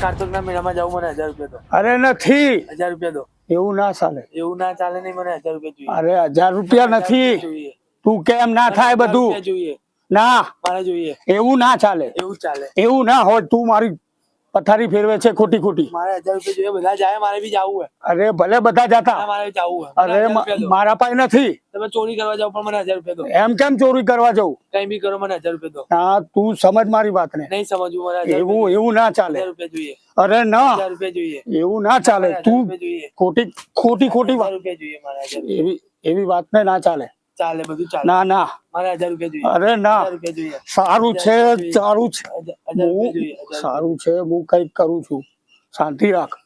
કાર્તિકના મેળામાં જાવ, મને 1000 રૂપિયા દો. અરે નથી, 1000 રૂપિયા દો. એવું ના ચાલે. એવું ના ચાલે નહીં, મને 1000 રૂપિયા જોઈએ. અરે 1000 રૂપિયા નથી. જોઈએ. તું કેમ ના થાય બધું? જોઈએ. ના, મારે જોઈએ. એવું ના ચાલે. એવું ચાલે. એવું ના હોય. તું મારી પથારી ફેરવે છે ખોટી ખોટી. મારે 1000 રૂપિયા જોઈએ. બધા જાય, મારે બી જવું હે. અરે ભલે બધા જતા, મારે જવું હે. અરે મારા પાસે નથી. તમે ચોરી કરવા જાવ પણ મને 1000 રૂપિયા દો. એમ કેમ ચોરી કરવા જવું? કઈ બી કરો, મને 1000 રૂપિયા દો. હા, તું સમજ મારી વાતને. નહીં સમજવું, મને એવું ના ચાલે. 1000 રૂપિયા જોઈએ. અરે ના, 1000 રૂપિયા જોઈએ. એવું ના ચાલે. તું ખોટી વાત. 1000 રૂપિયા જોઈએ મારે. એવી વાત ને ના ચાલે. ચાલે, બધું ચાલે. ના ના, મારે 1000 રૂપિયા જોઈએ. અરે ના, 1000 રૂપિયા જોઈએ. સારું છે, સારું છે, 1000 રૂપિયા જોઈએ. સારું છે. હું કઈક કરું છું, શાંતિ રાખ.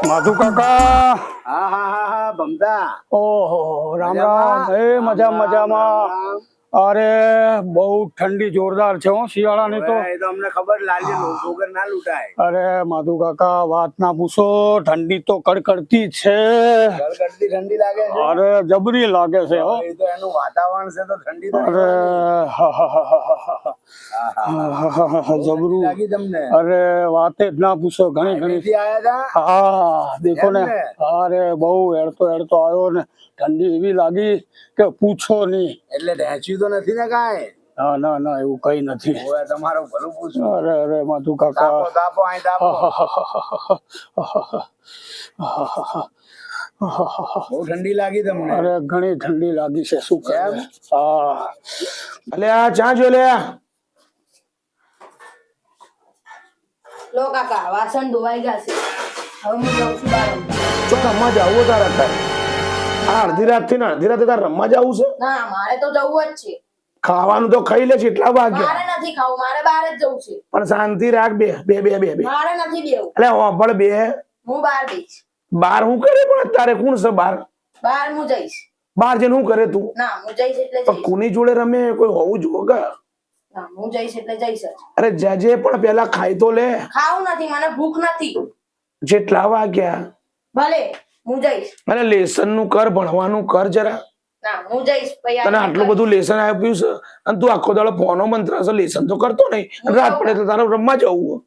માધુ કાકા. હા હા હા હા ભમતા. ઓહો, રામ રામ. મજામાં. અરે બહુ ઠંડી જોરદાર છે હો શિયાળાની તો. એ તો અમને ખબર, લાલી વગર ના લૂંટાય. અરે માધુ કાકા, વાત ના પૂછો. ઠંડી તો કડકડતી છે. કડકડતી ઠંડી લાગે છે. અરે જબરી લાગે છે હો. એ તો એનું વાતાવરણ છે તો ઠંડી તો અરે જબરું લાગી તમને. અરે વાતે જ ના પૂછો. ઘણી અહીંથી આયા હતા. હા દેખો ને. અરે બહુ હેડતો આવ્યો ને, ઠંડી એવી લાગી કે પૂછો નહીં. એટલે ઢેંચ્યું તો નથી ને કાંઈ? ના ના ના, એવું કઈ નથી. ઓય તમારું ભલું પૂછું. અરે માધુ કાકા. તાપો અહીં તાપો. બહુ ઠંડી લાગી તમને? અરે ઘણી ઠંડી લાગી છે. શું કરે? હા. અલે આ ચા જો લે. લો કાકા, વાસણ ધોવાઈ ગયા છે. હવે હું જાઉં છું બહાર રમવા. ચો રમવા જાવું તારે અત્યારે? આ અડધી રાત થી ને અડધી રાતે તારે રમવા જવું છે? ના, મારે તો જવું જ છે. ખાવાનું તો ખાઈ લે છે, એટલા વાગ્યા. મારે નથી ખાવું, મારે બહાર જ જવું છે. પણ શાંતિ રાખ. બે મારે નથી બેવું. એટલે હોભળ બે. હું બહાર જઈશ. બાર હું કરે? પણ અત્યારે કોણ છે બાર? બહાર હું જઈશ. બાર જઈને શું કરે તું? ના, હું જઈશ એટલે પણ જઈશ. કોની જોડે રમે? કોઈ હોવું જોવે કે? ના, હું જઈશ એટલે જઈશ જ. અરે જજે, પણ પેલા ખાઈ તો લે. ખાવું નથી, મને ભૂખ નથી. જેટલા વાગ્યા? ભલે, હું જઈશ. અને લેસન નું કર, ભણવાનું કર જરા. ના, હું જઈશ. તને આટલું બધું લેસન આપ્યું છે અને તું આખો દાડો ફોનો મંત્ર છે, લેસન તો કરતો નહીં. રાત પડે તો તારે રમવા જવું.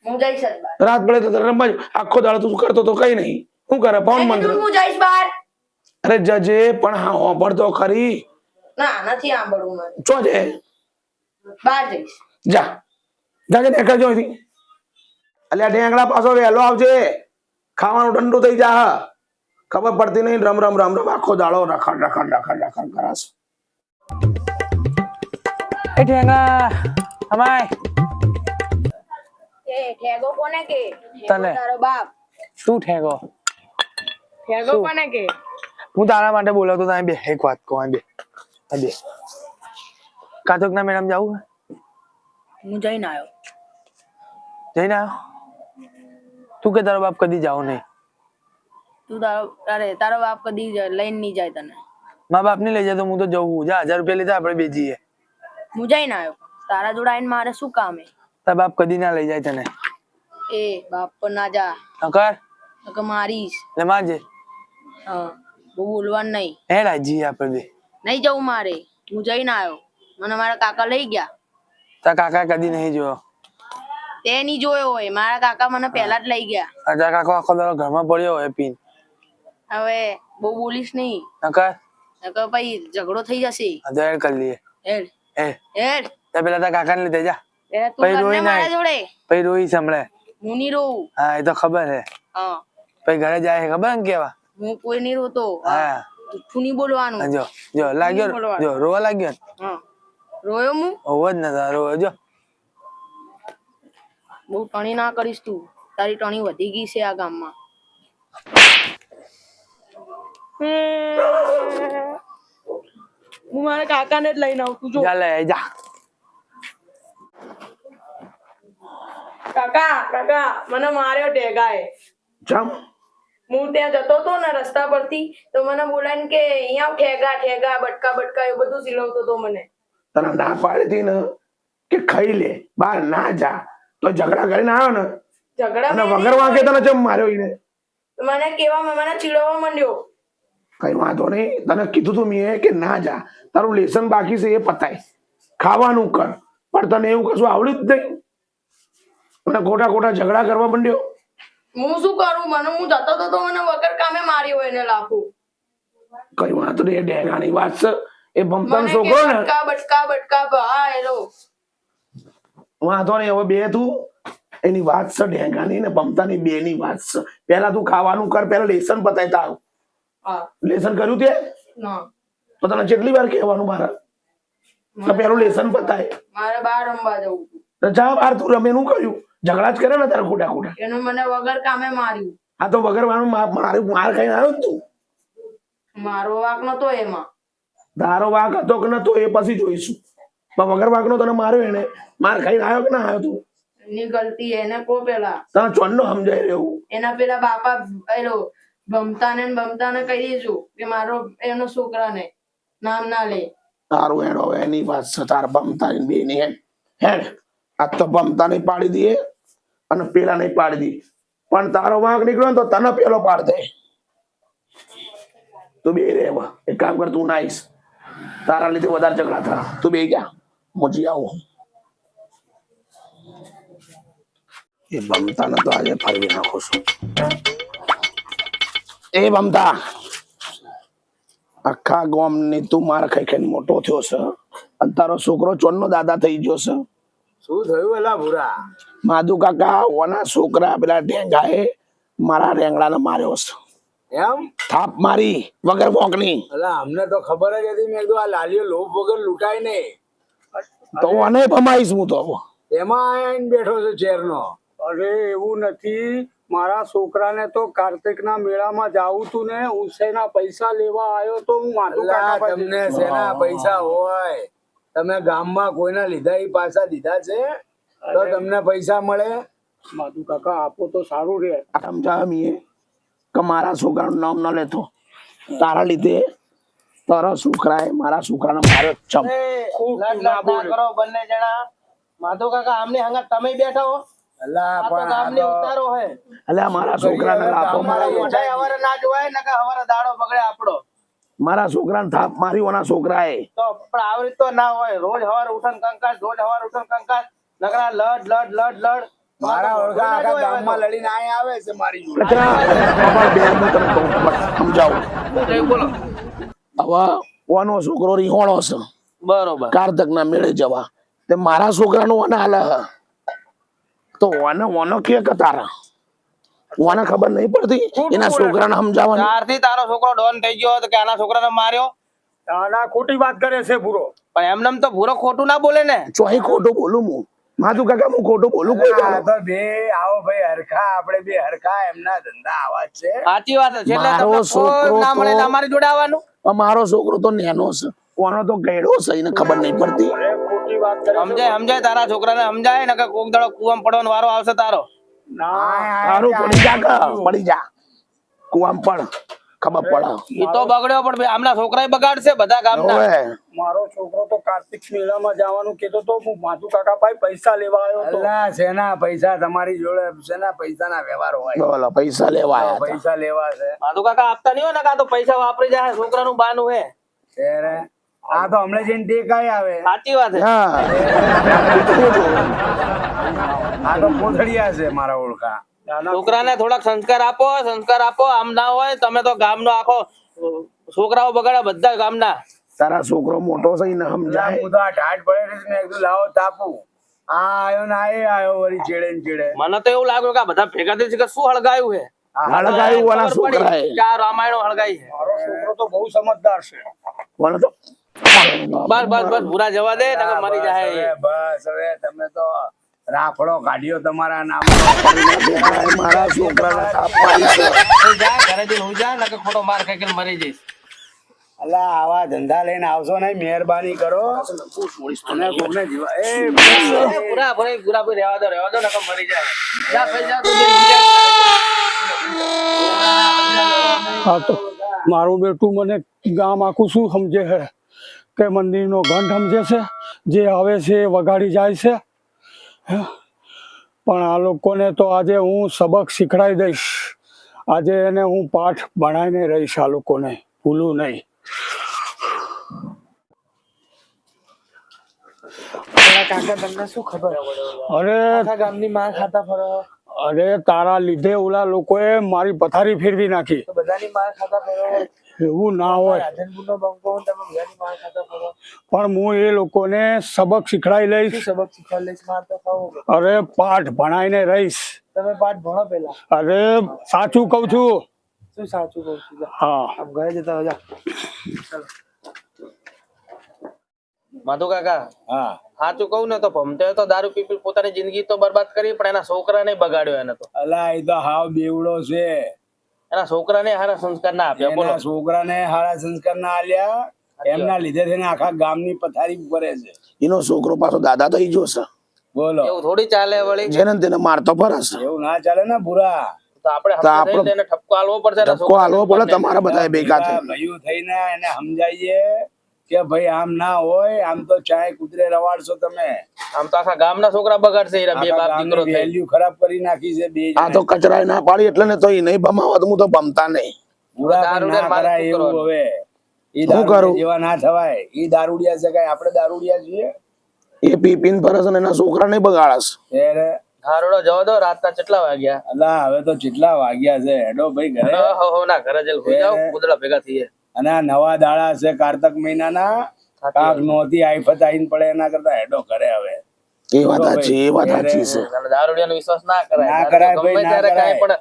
હું જઈશ જ બહાર. રાત પડે તો તારે રમવા જવું. આખો દાડો તું કરતો તો કઈ નહીં. શું કરે? ફોન મંત્ર. હું જઈશ બહાર. અરે જજે, પણ હા હોભળ તો ખરી. ના, નથી સાંભળવું મને. ચો છે? બહાર જઈશ. જા જાજે, નીકળજો અહીંથી. અલ્યા ઢેંગડા પાછો વહેલો આવજે. ખાવાનું ઠંડુ થઈ જા. ખબર પડતી નહીં. રમ આખો દાડો રખડ કરાશ. એ ઠેંગા અમાય. એ ઠેગો કોને કે? તને. તારો બાપ. શું ઠેંગો? ઠેગો કોને કે? હું તારા માટે બોલાવતો તો. બે એક વાત કહું. બે કાર્તિકના મેળામાં જાવું? હું જઈને આવ્યો. જઈને આવ્યો? તું કે તારો બાપ કદી જાવ નહીં? તું તારો બાપ કદી લઈને નહીં જાય તને. મારા બાપ ને લઈ જાય તો હું તો જવું. જા 1000 રૂપિયા લીધા, આપણે બે જઈએ. હું જઈને આવ્યો. તારા જોડે આવીને મારે શું કામ હે? તારા બાપ કદી ના લઈ જાય તને. એ બાપ પર ના જા. નકર મારીશ. એટલે મારજે. હા, બહુ બોલવાનું નહીં. હે રાજી આપણે બે. નહીં જવું મારે. હું જઈને આવ્યો. મને મારા કાકા લઈ ગયા. તારા કાકા કદી નહીં જોયો? તે નહીં જોયો હોય. મારા કાકા મને પહેલા જ લઈ ગયા. તારા કાકો આખો દાડો ઘરમાં પડ્યો હોય પીન. હવે બહુ બોલીશ નહીં. નકર પછી ઝઘડો થઈ જશે. એડ કરી લઈએ. હેડ હેડ હેડ. પેલા તારા કાકા ને લીધે જા. તું પછી ઘરને રોઈ મારા ના. જોડે. પછી રોઈ સંભળે. હું નહીં રોઉં. હા, એ તો ખબર હે. હા, પછી ઘરે જાય છે ખબર ને કેવા? હું કોઈ નહીં રોતો. હા. જુઠ્ઠું નહીં બોલવાનું. જો લાગ્યો. જો રોવા લાગ્યો. હા, રોયો હું? હોવો જ નતા રોયો. જો બહુ ટણી ના કરીશ તું. તારી ટણી વધી ગઈ છે આ ગામમાં. હું મારા કાકાને જ લઈને આવું. જો જા લે જા. કાકા મને માર્યો ટેગાએ. જમ. હું ત્યાં જતો હતો ને રસ્તા પરથી, તો મને બોલાઈને કે અહીંયા ઠેગા બટકા એવું બધું સિલવતો હતો મને. તને ના પાડી હતી ને કે ખાઈ લે, બહાર ના જા, તો ઝઘડા કરીને આવ્યો ને. ઝઘડા અને વગર વાંકે તને ચમ માર્યો ઈને? મને કેવા મને ચીડવવા માંડ્યો. કઈ વાંધો નહીં, તને કીધું તું મેં કે ના જા, તારું લેસન બાકી છે એ પતાય, ખાવાનું કર, પણ તને એવું કશું આવડ્યું જ નહીં અને ખોટા ખોટા ઝઘડા કરવા માંડ્યો. હું શું કરું? હું જતો હતો તો મને વગર કામે મારી હોય એને લાખું. કઈ વાંધો નહીં, એ ડેગાની વાત છે, એ ભમતાનો મને કે છોકરો ને. બટકા બટકા બટકા ભા એલો. વાંધો નહીં, હવે બે તું એની વાત છે ડેગાની ને ભમતાની બે ની વાત છે. પેલા તું ખાવાનું કર, પેલા લેસન પતાય તારું. હા લેસન કર્યું તે? ના તો તને કેટલી વાર કહેવાનું મારે તો પેલું લેસન પતાય. મારે બહાર રમવા જવું હતું. તો જા બહાર, તું રમે નું કર્યું? ઝઘડા જ કરે ને તારા ખોટા ખોટા. એનું મને વગર કામે માર્યું. આ તો વગર મારું મારું માર ખાઈને આવ્યો જ તું. મારો વાક નતો એમાં. તારો વાક હતો કે નતો એ પછી જોઈશું, પણ વગર વાક નો તને માર્યો એને, માર ખાઈને આવ્યો કે ના આવ્યો તું? એની ગલતી એને કો પેલા. તને ચોન્નો સમજાય રહ્યું. એના પેલા બાપા એલો બમતાને કહી દઈશું કે મારો એનો છોકરાને નામ ના લે. તારું હેડ હવે એની વાત છે, તાર બમતા બે ની હેડ હેડ. આ તો બમતા નહીં પાડી દઈએ અને પેલા નહીં પાડી દઈએ, પણ તારો વાંક નીકળ્યો ને તો તને પેલો પાડ દે. તું બે રહેવા, એક કામ કર, તું નાઈશ, તારા લીધે વધારે ઝઘડા થા. તું બે જા, મોજી આવું. એ બમતા ને તો આજે ફરવી નાખો છું. એ બમતા, આખા ગામ ની તું માર ખાઈ ખાઈને મોટો થયો છે અને તારો છોકરો ચોનનો દાદા થઈ ગયો છે. શું થયું એલા ભૂરા? માધુ કાકા ઓના છોકરા પેલા ઢેંગાએ મારા રેંગડાને માર્યો છે. એમ? થાપ મારી વગર વોકની. અલા અમને તો ખબર જ હતી. મેં કીધું આ લાલીઓ લોભ વગર લૂંટાય નહીં. તો ઓને ભમાઈશ હું તો. એમાં આવીને બેઠો છે ચેરનો. અરે એવું નથી, મારા છોકરાને તો કાર્તિકના મેળામાં જાવું તું ને ઉસેના પૈસા લેવા આવ્યો તો હું માધુ અલા કાકા પાસે. તમને શેના પૈસા હોય? તમે ગામમાં કોઈના લીધા ઈ પાછા દીધા છે તો તમને પૈસા મળે? માધુ કાકા આપો તો સારું રે. સમજાવે મીએ કે મારા છોકરાનું નામ ન લેતો, તારા લીધે તારા છોકરાએ મારા છોકરાને માર્યો. ચમ કરો બંને જણા. માધુ કાકા આમને હંગા તમે બેઠા હો. અલા આ તો પણ ગામને આ તો- ઉતારો હે. અલ્યા મારા છોકરાને લાફો માર્યો. મોઢાએ હવારે ના જોવાય નકર હવારે દાડો બગડે આપણો. મારા છોકરાને થાપ મારી ઓના છોકરાએ. તો પણ આવી રીતે તો ના હોય. રોજ હવારે ઉઠન કંકાસ, રોજ હવારે ઉઠન કંકાસ, નકરા લડ લડ લડ લડ. મારા ઓળખા આખા ગામમાં લડીને અહીં આવે છે મારી જોડે. કચરા, બાબા બે હું તને કહું, બસ સમજાવું. શું થયું બોલો. હવે ઓનો છોકરો રીહોણો છે બરોબર. કાર્તક ના મેળે જવા, તે મારા છોકરાનું ઓને હાલે હ. તો ઓનો કે તારા ઓને ખબર નહીં પડતી એના છોકરાને સમજાવવાની. ત્યારથી તારો છોકરો ડોન થઈ ગયો તો કે આના છોકરાને માર્યો. આના ખોટી વાત કરે છે ભૂરો. પણ એમનેમ તો ભૂરો ખોટું ના બોલે ને. ચોહી ખોટું બોલું હું? માધુ કાકા હું ખોટું બોલું કોઈ આ દાડો? તો બે આવો ભાઈ હરખા, આપણે બે હરખા, એમના ધંધા આવા જ છે. સાચી વાત છે. એટલે મારો તમને છોકરો કોઈ ના મળે તો- તો અમારી જોડે આવવાનું. પણ મારો છોકરો તો નેનો છે, ઓનો તો ગયડો છે, એને ખબર નહીં પડતી. અરે ખોટી વાત કરે છે. સમજાય સમજાય તારા છોકરાને સમજાય ને કે કોક દાડો કુવામાં પડવાનો વારો આવશે તારો. ના તારું પડી જા કે પડી જા, કુવામ પણ ખબર પડે. ઈ તો બગડ્યો પણ બે આમના છોકરાએ બગાડશે બધા ગામના. ઓવે, મારો છોકરો તો કાર્તિક મેળામાં જવાનું કેતો તો હું માધુ કાકા પાસે પૈસા લેવા આવ્યો તો. અલ્લા શેના પૈસા તમારી જોડે? શેના પૈસાના વ્યવહાર હોય? બોલો પૈસા લેવા આયા હતા. પૈસા લેવા છે માધુ કાકા આપતા નહીં હોય ને કાં તો પૈસા વાપરી જાય. છોકરાનું બાનું હે. ત્યારે આ તો હમણાં જઈને ટેકાઈ આવે. સાચી વાત છે. હા, આ તો કોથળિયા છે મારા ઓળખા. છોકરાને થોડાક સંસ્કાર આપો, સંસ્કાર આપો. આમ ના હોય તમે તો ગામનો આખો છોકરાઓ બગાડ્યા બધા ગામના. તારા છોકરો મોટો છે એને સમજાય. હું તો આ ઢાઢ પડે છે ને એકદમ લાવો તાપું. આ આયો ને આ આયો વળી ચેડે ને ચેડે. મને તો એવું લાગ્યું કે આ બધા ભેગા થઈ કે શું હળગાયું છે. હળગાયું વાળા ખબર પડી છોકરાએ. કે આ રામાયણો હળગાઈ છે. મારો છોકરો તો બહુ સમજદાર છે. કોને તો બસ બસ બસ ભૂરા જવા દે નકર મરી બસ જાય. હવે, બસ હવે તમે તો રાફડો કાઢ્યો તમારા નામ. મારા છોકરાને થાપ મારી છે. હું જા ઘરે જઈને હું જા નકર ખોટો માર ખાઈ કે મરી જઈશ. અલા આવા ધંધા લઈને આવશો નહીં, મહેરબાની કરો. અને કોકને જીવા- એ ભૂરા ભાઈ રહેવા દો નકર મરી જાય. જા ભાઈ જા તું બીજા હા તો મારું બેટું મને ગામ આખું શું સમજે છે કે મંદિરનો ઘંટ સમજે છે, જે આવે છે એ વગાડી જાય છે. હે? પણ આ લોકોને તો આજે હું સબક શીખડાવી દઈશ. આજે એને હું પાઠ ભણાવીને રહીશ આ લોકોને. ભૂલું નહીં. કાકા તમને શું ખબર અરે આખા ગામની માર ખાતા ફરો અરે તારા લીધે ઓલા લોકોએ મારી પથારી ફેરવી નાખી. તો બધાની માર ખાતા ફરો. એવું ના હોય, રાધનપુરનો બંકો હોય, તમે બધાની માર ખાતા ફરો. પણ હું એ લોકોને સબક શીખડાઈ શું લઈશ. સબક શીખવાડ લઈશ? માર તો ખાવો. અરે પાઠ ભણાઈને રહીશ. તમે પાઠ ભણો પેલા. અરે સાચું કઉ છું. શું સાચું કહું છું? જા. હા આમ ઘરે જતા હો, જા. ચાલો. માધુ કાકા, હા સાચું કહું ને તો ભમતે તો દારૂ પી પી પોતાની જિંદગી તો બરબાદ કરી, પણ એના છોકરાને બગાડ્યો. એને તો અલા એ તો હાવ બેવડો છે. એના છોકરાને સારા સંસ્કાર ના આપ્યા. બોલો. એના છોકરાને સારા સંસ્કાર ના આલ્યા, એમના લીધે થઈને આખા ગામની પથારી ફરે છે. એનો છોકરો પાછો દાદા થઈ ગયો છે. બોલો એવું થોડી ચાલે વળી. જેને ને તેને મારતો ફરસ. એવું ના ચાલે ને ભૂરા. તો આપણે સમજી થઈને એને ઠપકો આલવો પડશે. એના ધક્કો હાલવો પડે તમારા બધા ભેગા થઈ. ભાઈઓ થઈને એને સમજાવીએ કે ભાઈ આમ ના હોય, આમ તો ચાય કૂતરે રવાડશો તમે. આમ તો આખા ગામના છોકરા બગાડશે. હીરા બે બાપ દીકરો થઈ. વેલ્યુ ખરાબ કરી નાખી છે બે આ તો કચરા ના પાડી એટલે ને તો એ નહીં ભમાવત, હું તો ભમતા નહીં. પૂરા દારૂ ના ને મારે કરાય શું એવું કરવાનું? હવે ઈ શું દારૂડિયા કરું? જેવા ના થવાય. ઈ દારૂડિયા છે, કઈ આપણે દારૂડિયા છીએ? એ પી પીને ફરસ અને એના છોકરા નહીં બગાડસ. ત્યારે હારોડો જવા દો. રાતના કેટલા વાગ્યા? અલા હવે તો કેટલા વાગ્યા છે? હેડો ભાઈ ઘરે. હો ના ઘરે જલ હોઈ જાવ. કુદડા ભેગા થઈએ. અને આ નવા દાડા છે કારતક મહિનાના, કાક નોતી આઈફત આઈને પડે એના કરતા હેડો ઘરે હવે. એ વાત સાચી, એ વાત સાચી છે. દારૂડિયાનો વિશ્વાસ ના કરાય. ના કરાય ગમે ભાઈ, ના ત્યારે કાંઈ કરાય.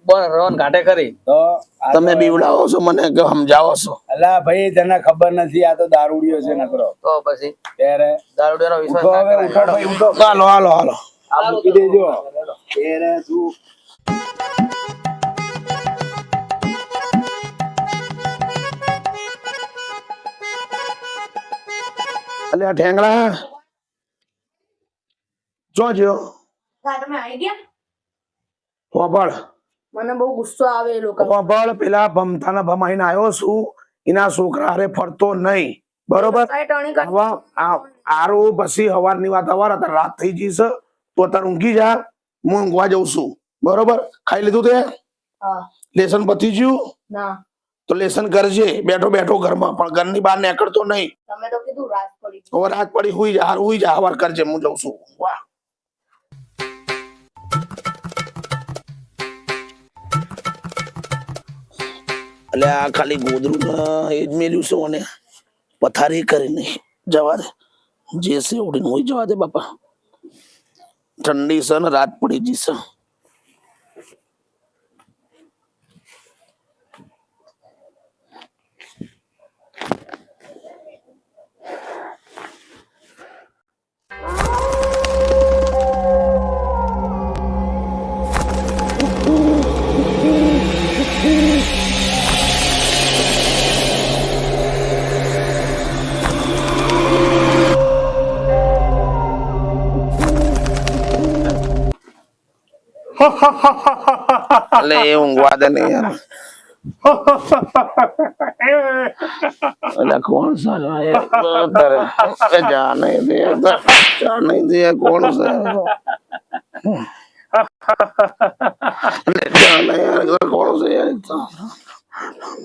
પણ રોન ઘાટે કરી. તો આ તમે તો- બીવડાવો છો મને કે સમજાવો છો. અલા ભાઈ તને ખબર નથી, આ તો દારૂડિયો છે નકરો. તો પછી ત્યારે દારૂડિયાનો વિશ્વાસ ઉઠો ના હવે, કરાય. ઉઠો ભાઈ, ઉઠો. હાલો હાલો હાલો. આ મૂકી દેજો. ત્યારે તું અલે આ ઠેંગડા જો જો હા, તમે આવી ગયા? હોબળ મને બહુ ગુસ્સો આવે એ લોકો. હોબળ પેલા ભમતાના ભમાઈને આવ્યો છું. એના છોકરા હારે ફરતો નહીં, બરોબર? કાંઈ ટણી કરી. હવે આરું પછી સવારની વાત સવાર અત્યારે રાત થઈ જશે તો અત્યારે ઊંઘી જા. હું ઊંઘવા જઉં છું, બરોબર? ખાઈ લીધું તે? હા. લેસન પતી ગયું? ના, તો લેસન કરજે બેઠો બેઠો ઘરમાં, પણ ઘરની બહાર નીકળતો નહીં. તમે તો કીધું રાત પડી. હવે રાત પડી હુઈ જા સવાર કરજે. હું જઉં છું. વાહ એટલે આ ખાલી ગોદરું એ જ મેલ્યું છે અને પથારી કરી નહીં. જવા દે, જે છે ઉડીને હોય જવા દે બાપા. ઠંડી છે ને રાત પડી જશે. એટલે એ ઊંઘવા દે ને યાર. એટલે કોણ સારા જા નહીં દે, જા નહીં દે. કોણ છે? એટલે જા નહીં યાર, કોણ છે યાર?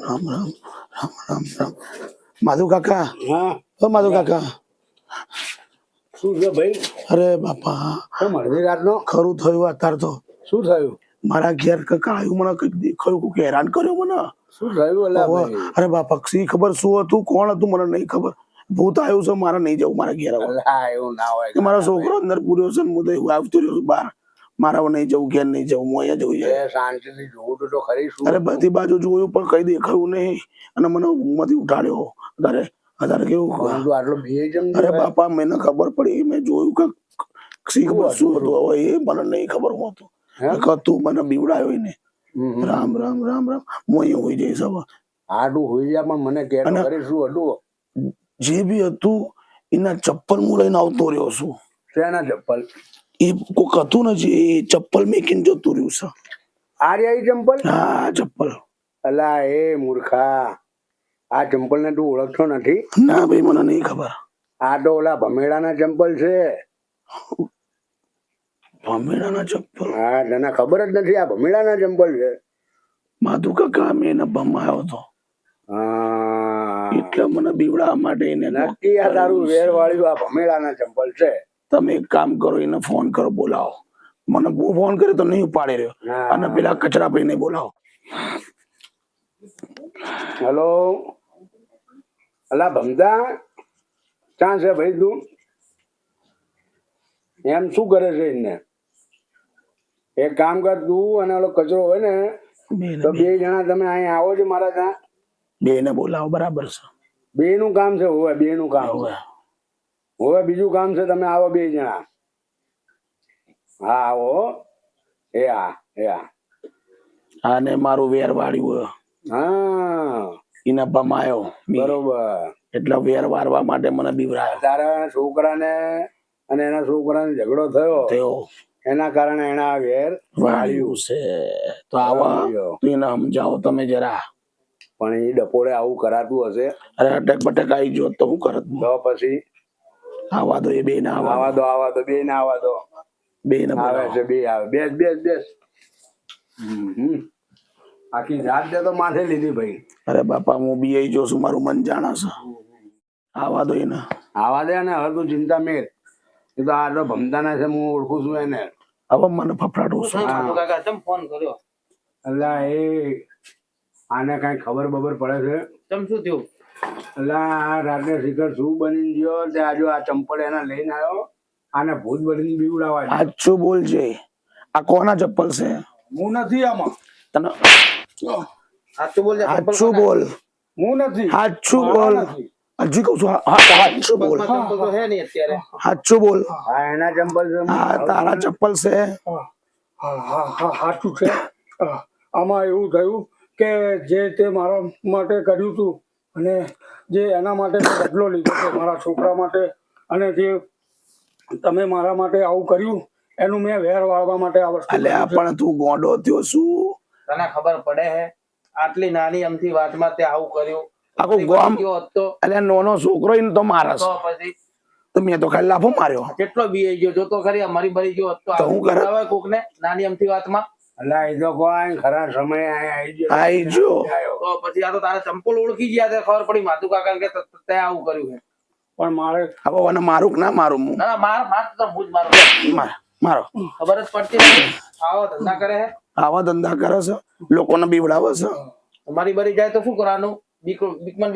રામ રામ રામ રામ રામ. માધુ કાકા, હા ઓ માધુ કાકા. શું છે ભાઈ? અરે બાપા, કેમ અડધી રાતનો ખરું થયું અત્યારે તો. શું થયું? મારા ઘેર કાળ્યું મને કઈક દેખાયું, કોક હેરાન કર્યો મને. શું થયું? અલા ભાઈ અરે બાપા, શી ખબર શું હતું, કોણ હતું મને નહીં ખબર. ભૂત આવ્યું છે, મારે નહીં જવું મારા ઘેર. હવે અલા એવું ના હોય. કે મારો છોકરો અંદર પૂર્યો છે ને હું તો એવું આવતો રહ્યો છું બહાર. મારે હવે નહીં જવું, ઘેર નહીં જવું, હું અહીંયા જવું છે. એ શાંતિથી જોવું તો ખરી શું. અરે બધી બાજુ જોયું પણ કઈ દેખાયું નહીં અને મને ઊંઘમાંથી ઉઠાડ્યો. અત્યારે કેવું, તું આટલો બીએ જેમ અરે બાપા મને ખબર પડી, મેં જોયું કે શી ખબર શું હતું. હવે એ મને નહીં ખબર હું હતું તું મને બીવડાયો ને. રામ રામ રામ રામ. હું અહીંયા હોઈ જઈશ હવે. આટલું હોઈ જા પણ મને કહેતો અને- ખરી શું હતું? જે બી હતું એના ચપ્પલ હું લઈને આવતો રહ્યો છું. શેના ચપ્પલ? એ કોક હતું ને જે એ ચપ્પલ મેકીને જતું રહ્યું છે. આર્યાઈ ચંપલ? હા ચપ્પલ. અલા એ મૂર્ખા, આ ચંપલ ને તું ઓળખતો નથી? ના ભાઈ મને નહીં ખબર. આ તો ઓલા ભમેડાના ચંપલ છે. ભમેડાના ચપ્પલ? હા તને ખબર જ નથી, આ ભમેડાના ચંપલ છે. માધુ કાકા મેં એને ભમાયો હતો. હા એટલે મને બીવડાવવા માટે એને નક્કી આ તારું વેર વાળ્યું આ ભમેડાના ચંપલ છે. તમે એક કામ કરો, એને ફોન કરો, બોલાવો. મને બહુ ફોન કર્યો તો નહીં ઉપાડી રહ્યો. હા. અને પેલા કચરા ભાઈને બોલાવો. હેલો, અલા ભમતા, ક્યાં છે ભાઈ તું? એમ શું કરે છે એને? એક કામ કર, તું અને ઓલો કચરો હોય ને તો બે જણા તમે અહીં આવો છો મારા ત્યાં. બેને બોલાવો, બરાબર છે. બે નું કામ છે, હોય બે નું કામ છે. હવે બીજું કામ છે, તમે આવો બે જણા. હા આવો. એ હા. આને મારું વેર વાળ્યું, હા એને ભમાયો બરોબર. એટલે વેર વારવા માટે મને બીવરાયો. તારા છોકરાને અને એના છોકરાને ઝઘડો થયો, તેઓ એના કારણે એને આ વેર વાળ્યું છે. તો આવા વાળ્યો. તો એને સમજાવો તમે જરા. પણ એ ડપોડે આવું કરાતું હશે અરે અટક બટક આવી ગયો તો શું કરત? તો પછી આવા દો, એ બે ને આવા દો બે ને આવા દો. બે ને આવે છે બે આવે. બેસ. આખી રાત દે તો માથે લીધી ભાઈ. અરે બાપા, હું બી આવી છું, મારું મન જાણે છે. આવા દો એને. આવા દે ને હવે તું ચિંતા મેર. એ તો આ તો ભમતાના છે, હું ઓળખું છું એને. હવે મને ફફડાટું છે. માધુ કાકા ચમ ફોન કર્યો? અલ્લા એ આને કઈ ખબર બબર પડે છે? ચમ શું થયું? અલ્લા આ રાતે શિખર શું બની ગયો તે આજુ આ ચંપલ એના લઈને આવ્યો. આને ભૂત બનીને બીવડાવા છે. સાચું બોલજે. આ કોના ચપ્પલ છે? હું નથી આમાં. તને સાચું બોલ. સાચું બોલ. હું નથી. સાચું બોલ. હજી કહું છું. સાચું બોલ. ચંપલ તો હે નહીં અત્યારે. સાચું બોલ. હા એના ચંપલ છે. હા, તારા ચપ્પલ છે. સાચું છે. આમાં એવું થયું કે જે તે મારા માટે કર્યું હતું અને જે એના માટે મેં બદલો લીધો છે મારા છોકરા માટે, અને જે તમે મારા માટે આવું કર્યું એનું મેં વેર વાળવા માટે આ વસ્તુ અલ્યા કર્યું છે. પણ તું ગોંડો થયો શું? તને ખબર પડે હે? આટલી નાની અમથી વાતમાં તે આવું કર્યું. આખું ગામ ગયો હોત તો અલ્યા નાનો છોકરો એને તો મારસ. પછી તો મેં તો ખાલી લાફો માર્યો. કેટલો બીએ ગયો જોતો ખરી. મરી ભરી ગયો હોત તો તો હું કરે? આવે કોક ને નાની અમથી વાતમાં. અલ્લા એ તો કોઈ ખરા સમય આવી ગયો. આઈ જો. તો પછી આ તો તારા ચંપલ ઓળખી ગયા તે ખબર પડી માધુ કાકા કે તે આવું કર્યું છે. પણ મારે હવે મને મારું કે ના મારું? હું ના માર તો હું જ મારો. મારો. ખબર જ પડતી નથી. આવો ધંધા કરે હે. આવા ધંધા કરે છે, લોકોને બીવડાવે છે. મારી બરી જાય તો શું કરવાનું? બીકમાં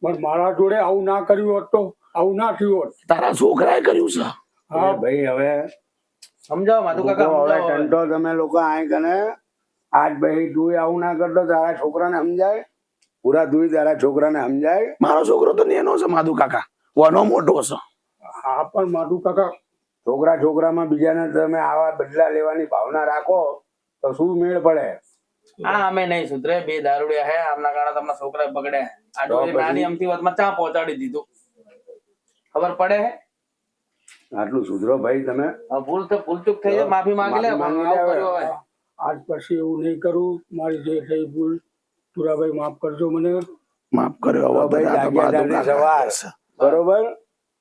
પણ મારા જોડે આવું ના કર્યું હોત તો આવું ના થયું હોત. તારા છોકરાએ કર્યું છે. હા ભાઈ હવે સમજાવો માધુ કાકા, હવે સમજાવો. ટંટો તમે લોકો આય કને આજ ભાઈ તું આવું ના કરતો તારા છોકરાને સમજાય. પૂરા તું તારા છોકરાને સમજાય. મારો છોકરો તો નેનો છે માધુ કાકા, વાનો મોટો છે. હા પણ માધુ કાકા છોકરામાં બીજાને તમે આવા બદલા લેવાની ભાવના રાખો તો શું મેળ પડે? હા અમે નહીં સુધરે. બે દારૂડિયા હે, આમના કારણે તમારા છોકરા બગડે. આ જો નાની અમથી વાતમાં ચા પહોંચાડી દીધું. ખબર પડે હે? આટલું સુધરો ભાઈ તમે. હવે ભૂલચૂક થઈ જાય, માફી માંગી લે. માફી માંગી આવું લે કર્યું હવે. આજ પછી એવું નહીં કરું. મારી જે થઈ ભૂલ પુરાભાઈ માફ કરજો મને. માફ કર્યો. હવે ભાઈ બધા તો માધુ જાગ્યાદારની કાકા સવાર. છે. બરોબર.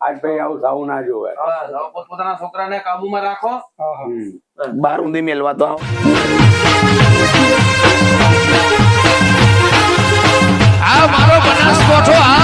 આજ ભાઈ આવું થવું ના જોવે. હવે પોતપોતાના છોકરાને કાબુમાં રાખો. હા હા. બાર ઊંધી મેલવા તો આવ. આ મારો બનાસકોઠો આ